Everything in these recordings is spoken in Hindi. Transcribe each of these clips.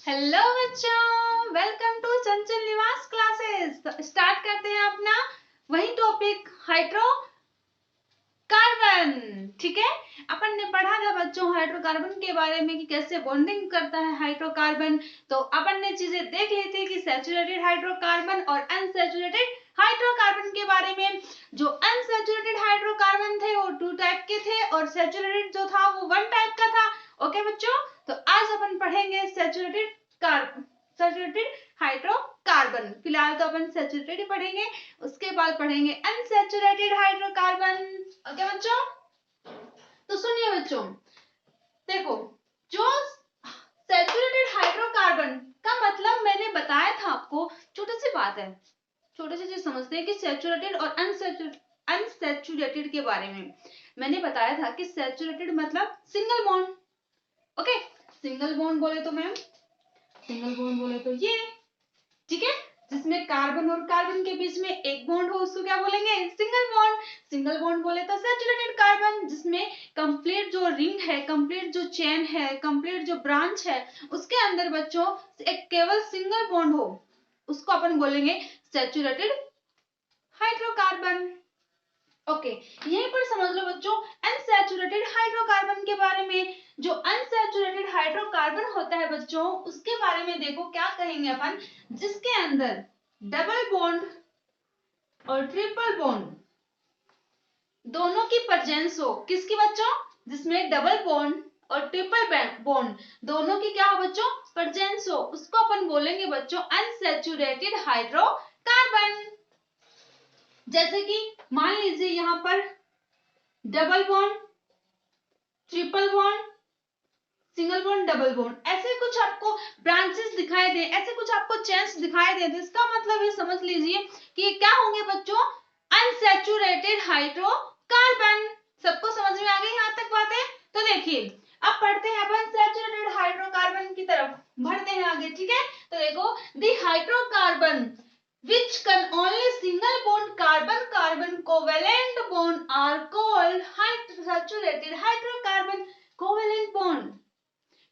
हेलो बच्चों, वेलकम टू चंचल निवास क्लासेस। स्टार्ट करते हैं अपना वही टॉपिक हाइड्रोकार्बन। ठीक है, अपन ने पढ़ा था बच्चों हाइड्रोकार्बन के बारे में कि कैसे बॉन्डिंग करता है हाइड्रोकार्बन। तो अपन ने चीजें देख ली थी कि सैचुरेटेड हाइड्रोकार्बन और अनसैचुरेटेड हाइड्रोकार्बन के बारे में। जो अनसैचुरेटेड हाइड्रोकार्बन थे वो 2 टाइप के थे और सैचुरेटेड जो था वो 1 टाइप का था। ओके बच्चों, तो आज अपन पढ़ेंगे सैचुरेटेड हाइड्रोकार्बन। फिलहाल तो अपन सैचुरेटेड ही पढ़ेंगे, उसके बाद पढ़ेंगे अनसैचुरेटेड हाइड्रोकार्बन। ओके बच्चों, तो सुनिए बच्चों, देखो जो सैचुरेटेड हाइड्रोकार्बन का मतलब मैंने बताया था आपको, छोटी सी बात है, छोटे से चीज समझते हैं कि सैचुरेटेड और अनसैचुरेटेड के बारे में। मैंने बताया था कि सैचुरेटेड मतलब single bond. Okay, single bond बोले तो मैम, सिंगल बॉन्ड बोले तो ये, ठीक है, जिसमें कार्बन और कार्बन के बीच में एक बॉन्ड हो उसको क्या बोलेंगे, सिंगल बॉन्ड। सिंगल बॉन्ड बोले तो सैचुरेटेड कार्बन, जिसमें कंप्लीट जो रिंग है, कंप्लीट जो चेन है, कंप्लीट जो ब्रांच है, उसके अंदर बच्चों एक केवल सिंगल बॉन्ड हो, उसको अपन बोलेंगे सैचुरेटेड हाइड्रोकार्बन। ओके, यहीं पर समझ लो बच्चों अनसैचुरेटेड हाइड्रोकार्बन के बारे में। जो अनसैचुरेटेड हाइड्रोकार्बन होता है बच्चों, उसके बारे में देखो क्या कहेंगे अपन, जिसके अंदर डबल बॉन्ड और ट्रिपल बॉन्ड दोनों की प्रेजेंस हो। किसकी बच्चों, जिसमें डबल बॉन्ड और ट्रिपल बॉन्ड दोनों की क्या हो बच्चों, प्रेजेंस हो, उसको अपन बोलेंगे बच्चों अनसैचुरेटेड हाइड्रोकार्बन। जैसे कि मान लीजिए यहां पर double bond, triple bond, single bond, double bond, ऐसे कुछ आपको ब्रांचेस दिखाई दे, ऐसे कुछ आपको चेन्स दिखाई दे, इसका मतलब ये समझ लीजिए कि क्या होंगे बच्चों, अनसैचुरेटेड हाइड्रोकार्बन। सबको समझ में आ गई यहां तक बातें? तो देखिए अब पढ़ते हैं अपन सैचुरेटेड हाइड्रोकार्बन की तरफ, बढ़ते हैं आगे। ठीक है, तो देखो दी hydrocarbon which can only single bond carbon carbon covalent bond are called saturated hydrocarbon covalent bond।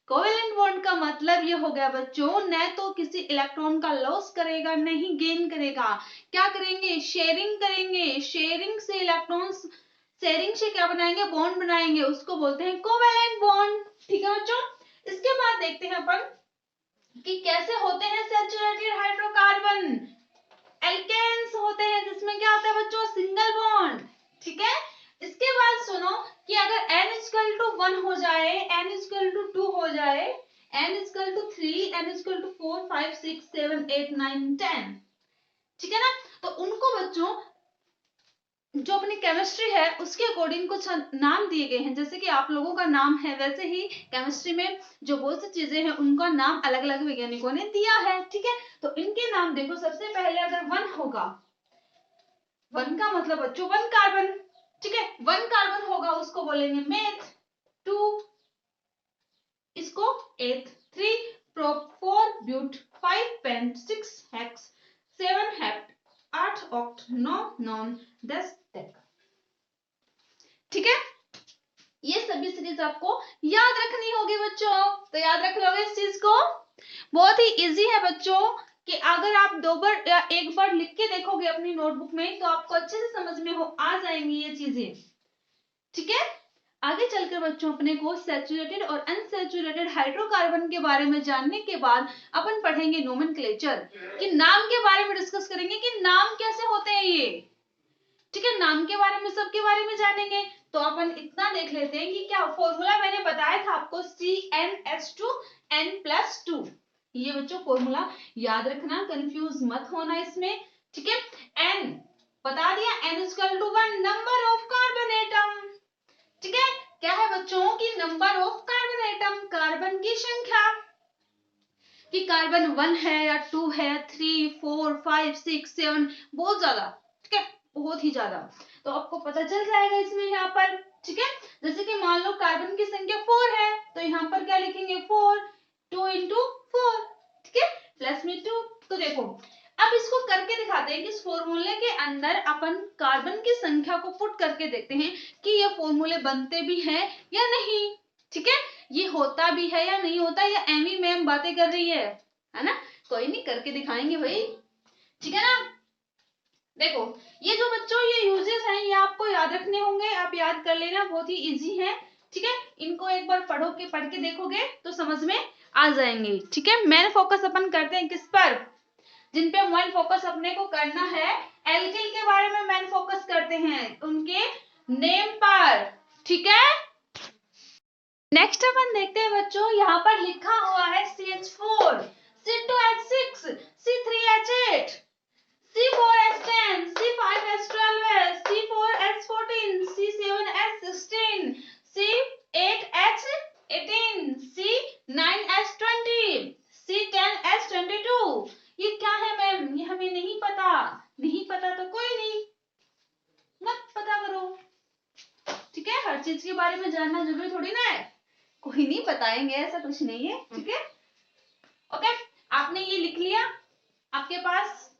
Covalent bond का मतलब ये हो गया बच्चों, न तो किसी इलेक्ट्रॉन का लॉस करेगा, नहीं गेन करेगा। क्या करेंगे, शेयरिंग करेंगे, शेयरिंग से इलेक्ट्रॉन्स, शेयरिंग से क्या बनाएंगे, बॉन्ड बनाएंगे, उसको बोलते हैं कोवेलेंट बॉन्ड। ठीक है बच्चों, इसके बाद देखते हैं अपन कि कैसे होते हैं सैचुरेटेड हाइड्रोकार्बन। एल्केन्स होते हैं जिसमें क्या होता है बच्चों, सिंगल बॉन्ड। ठीक है, इसके बाद सुनो कि अगर n=1 हो जाए, n=2 हो जाए, n=3, n=4, 5, 6, 7, 8, 9, 10, ठीक है ना, तो उनको बच्चों जो अपनी केमिस्ट्री है उसके अकॉर्डिंग कुछ नाम दिए गए हैं। जैसे कि आप लोगों का नाम है, वैसे ही केमिस्ट्री में जो बहुत सी चीजें हैं उनका नाम अलग अलग वैज्ञानिकों ने दिया है। ठीक है, तो इनके नाम देखो, सबसे पहले अगर 1 होगा, 1 का मतलब बच्चों 1 कार्बन। ठीक है, 1 कार्बन होगा उसको बोलेंगे मेथ, 2 इसको eth, 3 prop, 4 but, 5 pent, 6 hex, 7 hept, 8 oct, 9 non, 10 dec. ठीक है, ये सभी सीरीज आपको याद रखनी होगी बच्चों, तो याद रख लोगे इस चीज को। बहुत ही इजी है बच्चों कि अगर आप 2 बार या 1 बार लिख के देखोगे अपनी नोटबुक में तो आपको अच्छे से समझ में आ जाएंगी ये चीजें। ठीक है, आगे चलकर बच्चों अपने को सैचुरेटेड और अनसैचुरेटेड हाइड्रोकार्बन के बारे में जानने के बाद अपन पढ़ेंगे नोमेनक्लेचर, कि नाम के बारे में डिस्कस करेंगे कि नाम कैसे होते हैं ये। ठीक है, नाम के बारे में, सबके बारे में जानेंगे। तो अपन इतना देख लेते हैं कि क्या फॉर्मूला मैंने बताया था आपको, CnH2n+2। ये बच्चों फॉर्मूला याद रखना, कंफ्यूज मत होना इसमें। ठीक है, n बता दिया, n=1 number of carbon atom. ठीक है, क्या है बच्चों की number of carbon atom, carbon की संख्या, कि कार्बन 1 है या 2 है, 3, 4, 5, 6, 7, बहुत ज्यादा। ठीक है, बहुत ही ज्यादा, तो आपको पता चल जाएगा इसमें यहाँ पर। ठीक है, जैसे कि मान लो कार्बन की संख्या 4 है तो यहाँ पर क्या लिखेंगे, 4, 2 into 4, ठीक है, प्लस में 2। तो देखो अब इसको करके दिखाते हैं कि इस फॉर्मूले के अंदर अपन कार्बन की संख्या को पुट करके देखते हैं कि ये फॉर्मूले बनते भी हैं या नहीं। ठीक है, ये होता भी है या नहीं होता, या एमी मैम में बातें कर रही है ना? कोई नहीं, करके दिखाएंगे भाई, ठीक है ना? देखो ये जो बच्चों ये यूजेस हैं ये आपको याद रखने होंगे, आप याद कर लेना, बहुत ही इजी है, ठीक है? इनको एक बार पढ़ के देखोगे तो समझ में आ जाएंगे, ठीक है? मेन फोकस अपन करते हैं किस पर, जिन पे मेन फोकस अपने को करना है, एल्किल के बारे में मेन फोकस करते हैं, उनके नेम पर, ठीक है? नेक्स्ट अपन देखते हैं बच्चों, यहाँ पर लिखा हुआ है CH4, C2H6, C3H8, C4H10, C5H12, C4H14, C7H16, C8H18, C9H20, C10H22। ये क्या है मैम? ये हमें नहीं पता। नहीं पता तो कोई नहीं, मत पता करो, ठीक है? हर चीज के बारे में जानना जरूरी थोड़ी ना है, कोई नहीं बताएंगे, ऐसा कुछ नहीं है, ठीक है? ओके, आपने ये लिख लिया, आपके पास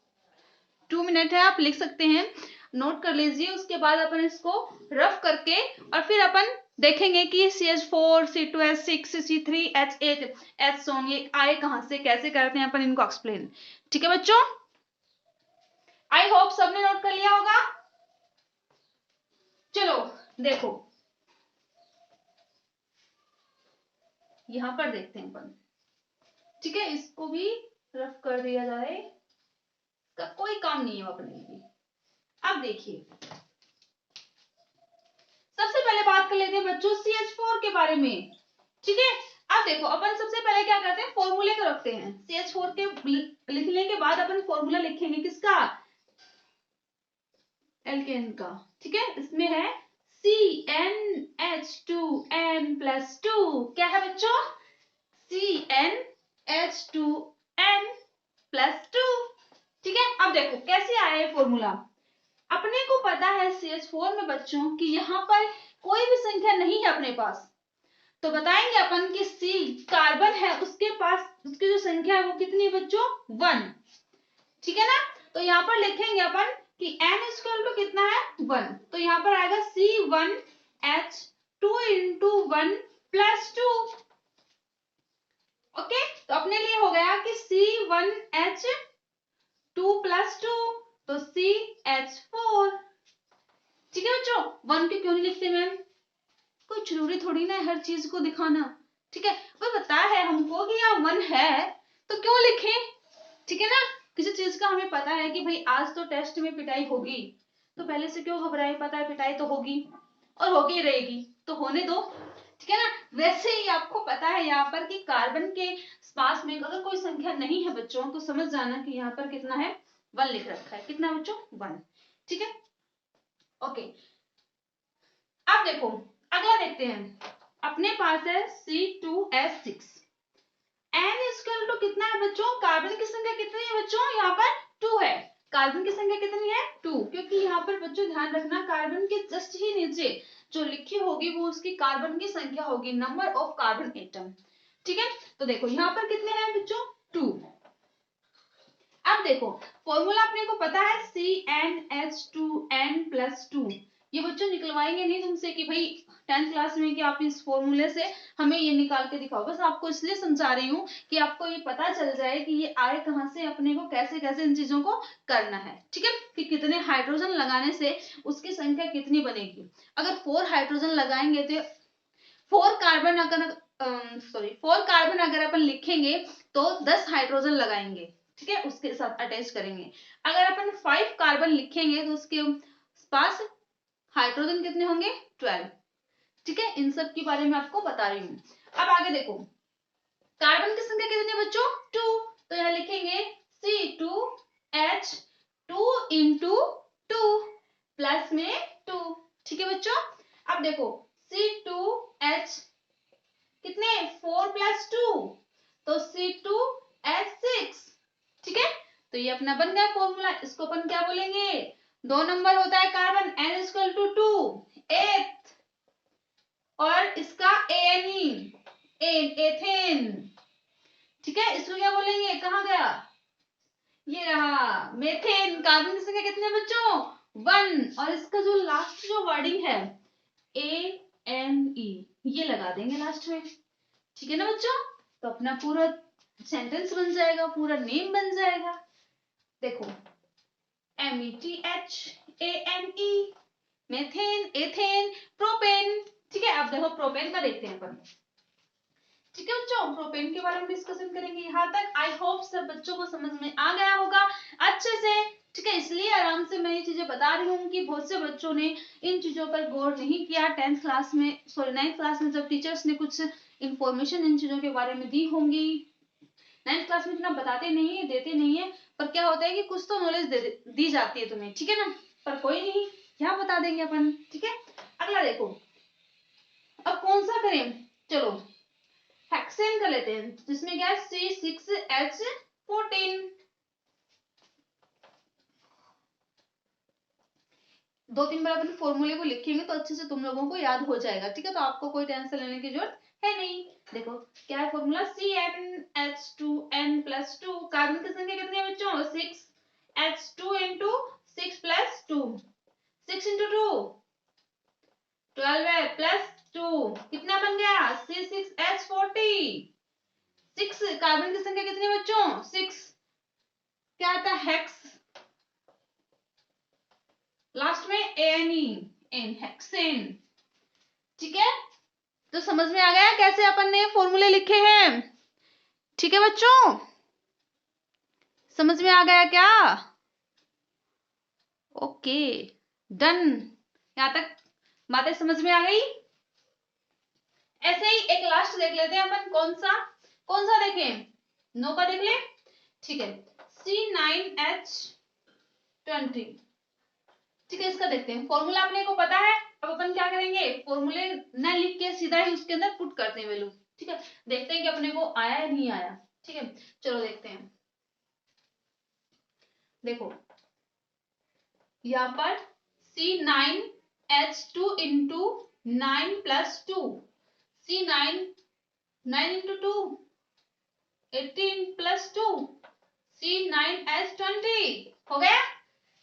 2 मिनट है, आप लिख सकते हैं, नोट कर लीजिए। उसके बाद अपन इसको रफ करके और फिर अपन देखेंगे कि CH4, C2H6, C3H8, H ये आए कहां से, कैसे करते हैं अपन इनको एक्सप्लेन, ठीक है बच्चों? आई होप सबने नोट कर लिया होगा। चलो देखो, यहां पर देखते हैं अपन, ठीक है? इसको भी रफ कर दिया जाए, का कोई काम नहीं है अपने लिए। अब देखिए, सबसे पहले बात कर लेते हैं बच्चों CH4 के बारे में, ठीक है? अब देखो, अपन सबसे पहले क्या करते हैं, फॉर्मूले को रखते हैं। CH4 के लिखने के बाद अपन फॉर्मूला लिखेंगे किसका, एल्केन का, ठीक है? इसमें है CnH2n+2, क्या है बच्चों? CnH2n+2, ठीक है? अब देखो कैसे आया है फॉर्मूला। अपने को पता है CH4 में बच्चों कि यहाँ पर कोई भी संख्या नहीं है अपने पास, तो बताएंगे अपन कि C कार्बन है, उसके पास उसकी जो संख्या है वो कितनी है बच्चों? 1, ठीक है ना? तो यहाँ पर लिखेंगे अपन कि n इक्वल टू कितना है? 1, तो यहाँ पर आएगा C1H2 × 1+2, ओके? तो अपने लिए हो गया कि C1H2+2, तो CH4, ठीक है बच्चों? 1 के क्यों नहीं लिखते मैम? कोई जरूरी थोड़ी ना है हर चीज को दिखाना, ठीक है? वो पता है हमको कि यहाँ 1 है तो क्यों लिखें, ठीक है ना? किसी चीज का हमें पता है कि भाई आज तो टेस्ट में पिटाई होगी, तो पहले से क्यों घबराए? पता है पिटाई तो होगी और होगी रहेगी, तो होने दो, ठीक है ना? वैसे ही आपको पता है यहाँ पर कि कार्बन के पास में अगर कोई संख्या नहीं है बच्चों, तो समझ जाना कि यहाँ पर कितना है? 1 लिख रखा है। कितना बच्चों? 1, ठीक है? ओके, अब देखो अगला देखते हैं, अपने पास है C2H6, n इक्वल टू कितना है बच्चों? कार्बन की संख्या कितनी है बच्चों? यहाँ पर 2 है। कार्बन की संख्या कितनी है? 2, क्योंकि यहाँ पर बच्चों ध्यान रखना, कार्बन के जस्ट ही नीचे जो लिखी होगी वो उसकी कार्बन की संख्या होगी, नंबर ऑफ कार्बन एटम, ठीक है? तो देखो यहाँ पर कितने हैं बच्चों? 2। अब देखो फॉर्मूला अपने को पता है CnH2n+2, ये बच्चों निकलवाएंगे नहीं तुमसे कि भाई 10th क्लास में कि आप इस फॉर्मूले से हमें ये निकाल के दिखाओ, बस आपको इसलिए समझा रही हूँ कि आपको ये पता चल जाए कि ये आए कहाँ से, अपने को कैसे कैसे इन चीजों को करना है, ठीक है? कि कितने हाइड्रोजन लगाने से उसकी संख्या कितनी बनेगी। अगर 4 हाइड्रोजन लगाएंगे तो 4 कार्बन अगर अपन लिखेंगे तो 10 हाइड्रोजन लगाएंगे, ठीक है? उसके साथ अटैच करेंगे। अगर अपन 5 कार्बन लिखेंगे तो उसके पास हाइड्रोजन कितने होंगे? 12, ठीक है? इन सब के बारे में आपको बता रही हूँ। अब आगे देखो, कार्बन की संख्या कितनी है बच्चों? 2, तो यहाँ लिखेंगे C2H2 × 2 प्लस में 2, ठीक है बच्चों? अब देखो C2H कितने? 4 + 2, तो C2H6, ठीक है? तो ये अपना बन गया फॉर्मूला। इसको अपन क्या बोलेंगे? 2 नंबर होता है कार्बन, n = 2, 8th, और इसका ANE, एथेन, ठीक है? इसको क्या बोलेंगे? कहाँ गया? ये रहा मेथेन। कार्बन की संख्या कितनी है बच्चों? 1, और इसका जो लास्ट जो वर्डिंग है ANE, ये लगा देंगे लास्ट में, ठीक है ना बच्चों? तो अपना पूरा सेंटेंस बन जाएगा, पूरा नेम बन जाएगा। देखो METHANE, मेथेन, एथेन, प्रोपेन। ठीक है, अब देखो प्रोपेन का देखते हैं अपन। ठीक है बच्चों, प्रोपेन के बारे में डिस्कशन करेंगे। यहाँ तक आई होप सब बच्चों को समझ में आ गया होगा अच्छे से। ठीक है, इसलिए आराम से मैं ये चीजें बता रही हूँ कि बहुत से बच्चों ने इन चीजों पर गौर नहीं किया 10th क्लास में, सॉरी 9th क्लास में, जब टीचर्स ने कुछ इंफॉर्मेशन इन चीजों के बारे में दी होंगी। 9th क्लास में इतना बताते नहीं है, देते नहीं है, पर क्या होता है कि कुछ तो नॉलेज दी जाती है तुम्हें। ठीक है ना, पर कोई नहीं, यहाँ बता देंगे अपन। ठीक है, अगला देखो, अब कौन सा करें, चलो हेक्सेन कर लेते हैं, जिसमें क्या है C6H14। 2-3 बार अपन फॉर्मूले को लिखेंगे तो अच्छे से तुम लोगों को याद हो जाएगा। ठीक है, तो आपको कोई टेंशन लेने की जरूरत है नहीं। देखो क्या है फॉर्मूला, CnH2n+2। कार्बन की संख्या कितनी है बच्चों, 6H2 इंटू 6 प्लस 2, 6 इंटू 2 12 है, प्लस 2 कितना बन गया, C6H40। 6 कार्बन की संख्या कितनी है बच्चों, 6, क्या आता है हेक्स, लास्ट में ANE, एन हेक्सेन। ठीक है, तो समझ में आ गया कैसे अपन ने फॉर्मूले लिखे हैं। ठीक है बच्चों, समझ में आ गया क्या, ओके डन, यहां तक बातें समझ में आ गई। ऐसे ही एक लास्ट देख लेते हैं अपन, कौन सा देखें, नो का देख ले। ठीक है, C9H20। ठीक है, इसका देखते हैं, फॉर्मूला अपने को पता है। अब अपन क्या करेंगे, फॉर्मूले न लिख के सीधा ही उसके अंदर पुट करते हैं वैल्यू। ठीक है, देखते हैं कि अपने को आया या नहीं आया। ठीक है, चलो देखते हैं। देखो यहाँ पर C9H2 into 9 plus 2, C9 9 into 2 18 plus 2, C9H20 हो गया।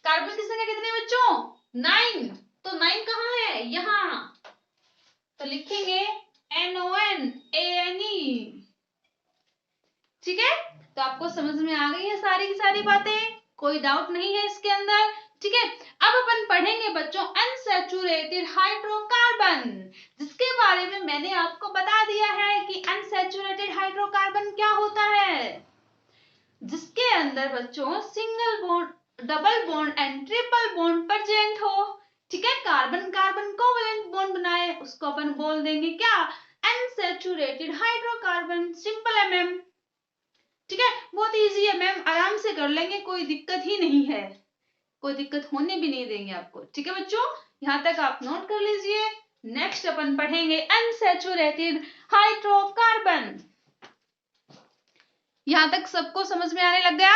कार्बन की संख्या कितनी बच्चों, 9, तो 9 कहाँ है, यहाँ, तो लिखेंगे NONANE। ठीक है, तो आपको समझ में आ गई है सारी की सारी बातें, कोई डाउट नहीं है इसके अंदर। ठीक है, अब अपन पढ़ेंगे बच्चों अनसैचुरेटेड हाइड्रोकार्बन, जिसके बारे में मैंने आपको बता दिया है कि अनसैचुरेटेड हाइड्रोकार्बन क्या होता है, जिसके अंदर बच्चों single bond, double bond and triple bond present हो। ठीक है, कार्बन कार्बन कोवेलेंट बॉन्ड बनाए, उसको अपन बोल देंगे क्या, अनसैचुरेटेड हाइड्रोकार्बन, सिंपल है मैम। ठीक है, बहुत इजी है मैम, आराम से कर लेंगे, कोई दिक्कत ही नहीं है, कोई दिक्कत होने भी नहीं देंगे आपको। ठीक है बच्चों, यहाँ तक आप नोट कर लीजिए। नेक्स्ट अपन पढ़ेंगे अनसैचुरेटेड हाइड्रोकार्बन। यहाँ तक सबको समझ में आने लग गया।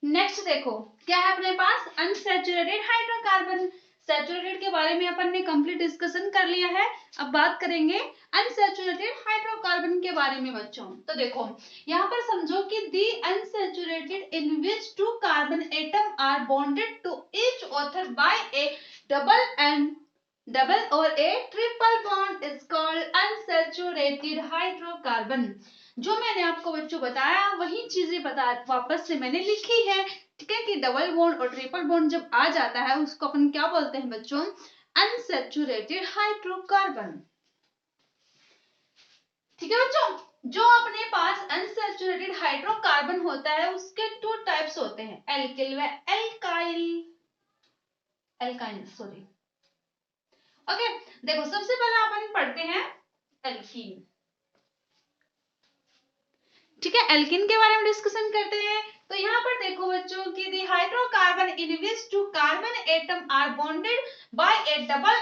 नेक्स्ट देखो क्या है अपने पास, अनसैचुरेटेड हाइड्रोकार्बन। सैचुरेटेड के बारे में अपन ने कंप्लीट डिस्कशन कर लिया है, अब बात करेंगे अनसैचुरेटेड हाइड्रोकार्बन के बारे में बच्चों। तो देखो यहाँ पर समझो कि the unsaturated in which two carbon atom are bonded to each other by a double और a triple bond is called unsaturated hydrocarbon. जो मैंने आपको बच्चों बताया वही चीजें वापस से मैंने लिखी है। ठीक है, कि डबल बॉन्ड और ट्रिपल बॉन्ड जब आ जाता है उसको अपन क्या बोलते हैं बच्चों, अनसैचुरेटेड हाइड्रोकार्बन। ठीक है बच्चों, जो अपने पास अनसैचुरेटेड हाइड्रोकार्बन होता है उसके 2 टाइप्स होते हैं, एल्किल व एल्काइल सॉरी। ओके, देखो सबसे पहले अपन पढ़ते हैं एल्कीन। ठीक है, एल्किन के बारे में डिस्कशन करते हैं। तो यहाँ पर देखो बच्चों कि the hydrocarbon in which two carbon atom are bonded by a double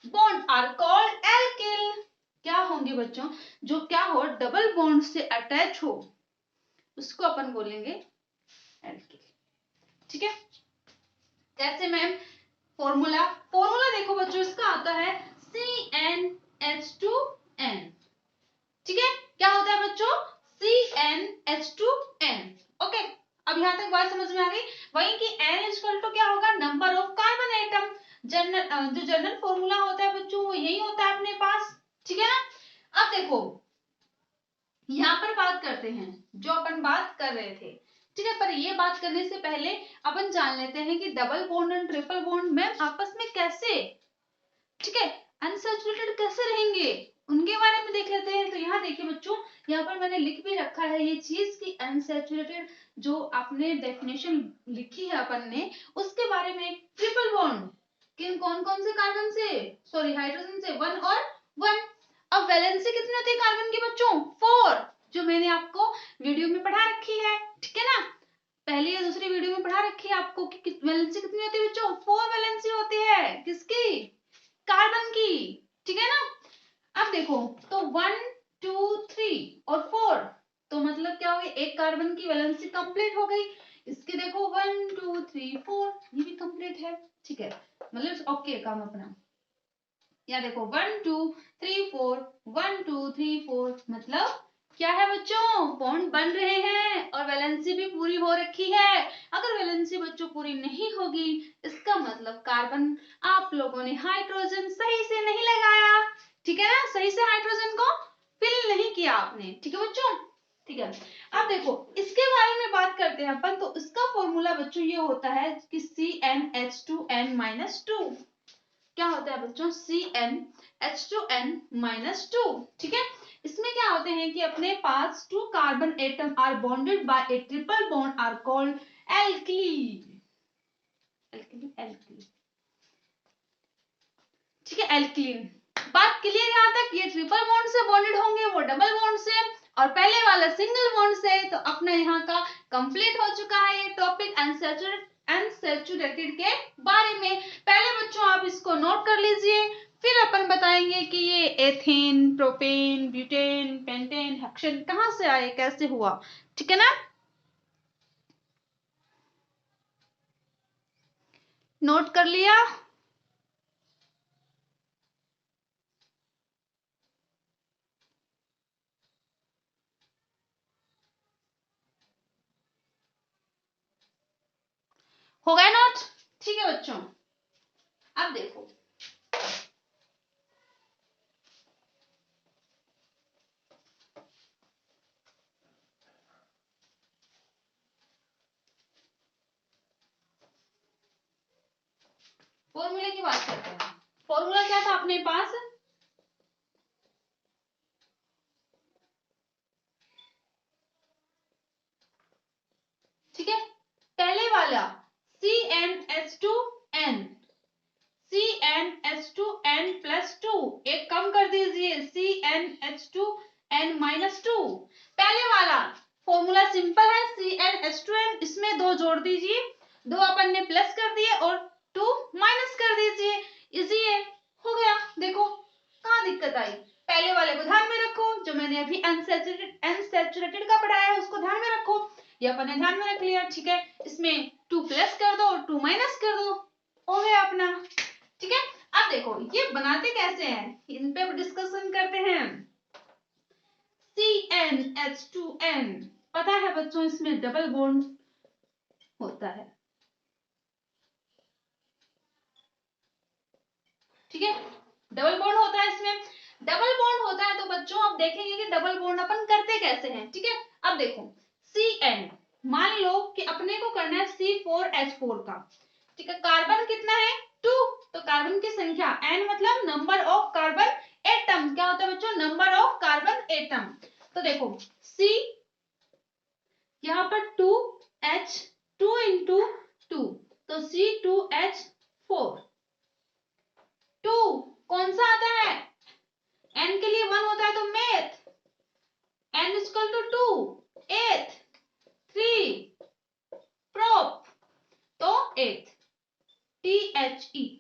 bond are called alkyl. क्या होंगे बच्चों, जो क्या हो डबल बॉन्ड से अटैच हो उसको अपन बोलेंगे एल्किल। ठीक है, कैसे मैम, फॉर्मूला देखो बच्चों, इसका आता है CnH2n। ठीक है, क्या होता है बच्चों, CnH2n। ओके, अब यहां तक बात समझ में आ गई। वही कि n इक्वल टू क्या होगा, नंबर ऑफ कार्बन एटम। जो जनरल फॉर्मूला होता है बच्चों वो यही होता है। देखो यहाँ पर बात करते हैं जो अपन बात कर रहे थे, ठीक है। पर ये बात करने से पहले अपन जान लेते हैं कि डबल बॉन्ड और ट्रिपल बॉन्ड में आपस में कैसे, ठीक है, अनसैचुरेटेड कैसे रहेंगे उनके बारे में देख लेते हैं। तो यहाँ देखिए बच्चों, यहाँ पर मैंने लिख भी रखा है ये चीज कि अनसैचुरेटेड जो आपने डेफिनेशन लिखी है अपन ने, उसके बारे में ट्रिपल बॉन्ड किन कौन कौन से कार्बन से, सॉरी हाइड्रोजन से, 1 और 1। अब वैलेंसी कितनी होती है कार्बन की बच्चों, 4, जो मैंने आपको वीडियो में पढ़ा रखी है, ठीक है ना। पहली या दूसरी वीडियो में पढ़ा रखी है आपको कि वैलेंसी कितनी होती है बच्चों, 4 वैलेंसी होती है, किसकी, कार्बन की, ठीक है ना। अब देखो तो 1 2 3 और 4, तो मतलब क्या हो गया, एक कार्बन की वैलेंसी कंप्लीट हो गई। इसके देखो 1 2 3 4, ये भी कंप्लीट है, ठीक है, मतलब ओके काम अपना। या देखो 1 2 3 4, 1 2 3 4, मतलब क्या है बच्चों, बॉन्ड बन रहे हैं और वैलेंसी भी पूरी हो रखी है। अगर वैलेंसी बच्चों पूरी नहीं होगी, इसका मतलब कार्बन आप लोगों ने हाइड्रोजन सही से नहीं लगाया, ठीक है ना, सही से हाइड्रोजन को फिल नहीं किया आपने, ठीक है बच्चों, ठीक है। अब देखो इसके बारे में बात करते हैं अपन। तो इसका फॉर्मूला बच्चों ये होता है कि CnH2n-2, क्या होता है बच्चों, CnH2n-2, ठीक है। इसमें क्या होते हैं कि अपने पास 2 carbon atom are bonded by a triple bond are called alkene, ठीक है, एल्कीन। बात क्लियर यहाँ तक, ये ट्रिपल बॉन्ड से बॉन्डेड होंगे, वो डबल बॉन्ड से, और पहले वाला सिंगल बॉन्ड से। तो अपना यहाँ का कंप्लीट हो चुका है ये टॉपिक अनसैचुरेटेड के बारे में। पहले बच्चों आप इसको नोट कर लीजिए, फिर अपन बताएंगे कि ये ethane, propane, butane, pentane, hexane कहाँ से आए, कैसे हुआ, ठीक है ना। नोट कर लिया, हो गया नोट, ठीक है बच्चों। अब देखो फॉर्मूले की बात करते हैं। फॉर्मूला क्या था अपने पास, ठीक है, पहले वाला CnH2n, CnH2n प्लस 2, एक कम कर दीजिए CnH2n-2। पहले वाला फॉर्मूला सिंपल है, CnH2n, इसमें 2 जोड़ दीजिए, 2 अपन ने प्लस कर दिए और 2 माइनस कर दीजिए, इजी है, हो गया। देखो कहाँ दिक्कत आई, पहले वाले को ध्यान में रखो, जो मैंने अभी अनसैचुरेटेड का पढ़ाया है उसको ध्यान में रखो, ये अपन ने ध्यान में रख लिया, ठीक है। इसमें 2 प्लस कर दो और 2 माइनस कर दो, हो गया अपना, ठीक है। अब देखो ये बनाते कैसे हैं, इन पे डिस्कशन करते हैं। CnH2n, पता है बच्चों इसमें डबल बॉन्ड होता है, ठीक है, डबल बॉन्ड होता है इसमें। डबल बॉन्ड होता है तो बच्चों अब देखेंगे कि डबल बॉन्ड अपन करते कैसे हैं, ठीक है। अब देखो Cn, मान लो कि अपने को करना है C4H4 का, ठीक है, कार्बन कितना है 2, तो कार्बन की संख्या, n मतलब नंबर ऑफ कार्बन एटम, क्या होता है बच्चों, नंबर ऑफ कार्बन एटम। तो देखो C, यहाँ पर 2H, 2 इंटू 2, तो C2H4, 2 कौन सा आता है, n के लिए 1 होता है तो मेथ, n इक्वल टू 2, एथ, 3 प्रोप, तो एथ, THEEN,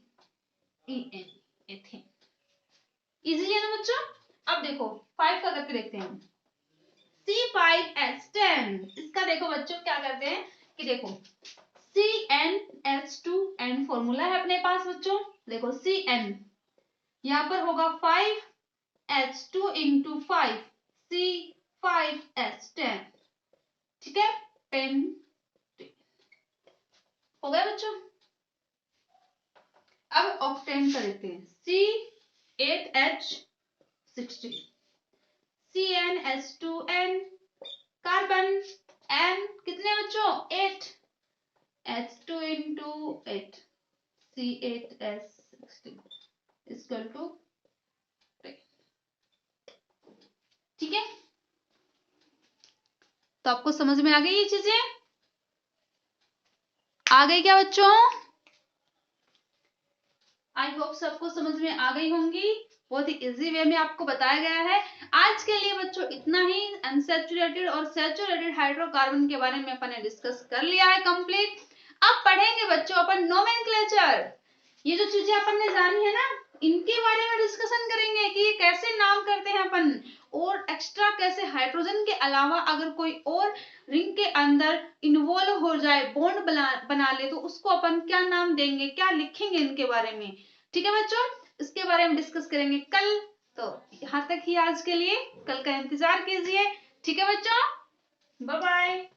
एथेन, इजी है ना बच्चों। अब देखो 5 का करके देखते हैं, C5H10, इसका देखो बच्चों क्या करते हैं कि देखो CnH2n फॉर्मूला है अपने पास बच्चों, देखो Cn यहाँ पर होगा 5H2 इंटू 5, C5H10, ठीक है, 10 हो गया बच्चों। अब ऑक्टेन का देखते हैं, C8H16, CnH2n, कार्बन n कितने बच्चों 8, H2 into 8, C8H16 equal to, ठीक है। तो आपको समझ में आ गई ये चीजें, आ गई क्या बच्चों? आई होप सबको समझ में आ गई होंगी। बहुत ही इजी वे में आपको बताया गया है। आज के लिए बच्चों इतना ही। अनसैचुरेटेड और सैचुरेटेड हाइड्रोकार्बन के बारे में अपन ने डिस्कस कर लिया है कंप्लीट। अब पढ़ेंगे बच्चों अपन नोमेनक्लेचर। ये जो चीजें अपन ने जानी है ना, इनके बारे में डिस्कशन करेंगे कि ये कैसे नाम करते हैं अपन, और एक्स्ट्रा कैसे हाइड्रोजन के अलावा अगर कोई और रिंग के अंदर इन्वॉल्व हो जाए, बॉन्ड बना ले, तो उसको अपन क्या नाम देंगे, क्या लिखेंगे इनके बारे में। ठीक है बच्चों, इसके बारे में डिस्कस करेंगे कल। तो यहाँ तक ही आज के लिए, कल का इंतजार कीजिए। ठीक है बच्चों, बाय बाय।